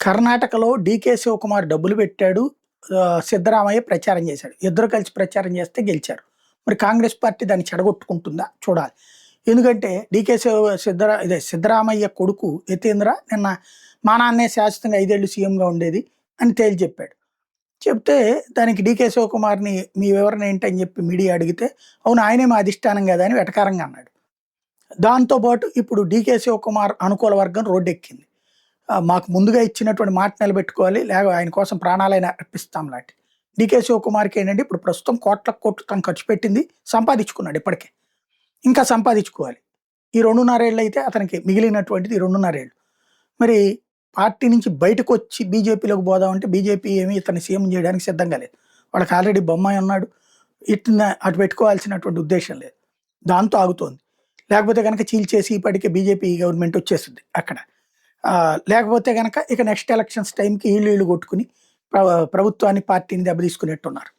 కర్ణాటకలో డీకే శివకుమార్ డబ్బులు పెట్టాడు. సిద్ధరామయ్య ప్రచారం చేశాడు. ఇద్దరు కలిసి ప్రచారం చేస్తే గెలిచారు. మరి కాంగ్రెస్ పార్టీ దాన్ని చెడగొట్టుకుంటుందా చూడాలి. ఎందుకంటే డీకే సిద్ధరామయ్య కొడుకు యతీంద్ర నిన్న మా నాన్నే శాశ్వతంగా 5 ఏళ్ళు సీఎంగా ఉండేది అని తేల్చి చెప్పాడు. చెప్తే దానికి డీకే శివకుమార్ని మీ వివరణ ఏంటని చెప్పి మీడియా అడిగితే అవును ఆయనే మా అధిష్టానం కదా అని వెటకారంగా అన్నాడు. దాంతోపాటు ఇప్పుడు డీకే శివకుమార్ అనుకూల వర్గం రోడ్డెక్కింది. మాకు ముందుగా ఇచ్చినటువంటి మాట నిలబెట్టుకోవాలి, లేక ఆయన కోసం ప్రాణాలైనా అర్పిస్తాం లాంటి. డీకే శివకుమార్కి ఏంటంటే ఇప్పుడు ప్రస్తుతం కోట్ల తను ఖర్చు పెట్టింది సంపాదించుకున్నాడు. ఇప్పటికే ఇంకా సంపాదించుకోవాలి. ఈ 2.5 ఏళ్ళు అయితే అతనికి మిగిలినటువంటిది 2.5 ఏళ్ళు. మరి పార్టీ నుంచి బయటకు వచ్చి బీజేపీలోకి పోదామంటే బీజేపీ ఏమి ఇతన్ని సీఎం చేయడానికి సిద్ధంగా లేదు. వాళ్ళకి ఆల్రెడీ బొమ్మాయి ఉన్నాడు. అటు పెట్టుకోవాల్సినటువంటి ఉద్దేశం లేదు. దాంతో ఆగుతోంది. లేకపోతే కనుక చీల్చేసి ఇప్పటికే బీజేపీ గవర్నమెంట్ వచ్చేస్తుంది అక్కడ. లేకపోతే గనక ఇక నెక్స్ట్ ఎలక్షన్స్ టైంకి ఈళ్ళు కొట్టుకుని ప్రభుత్వాన్ని పార్టీని దెబ్బతీసుకునేట్టున్నారు.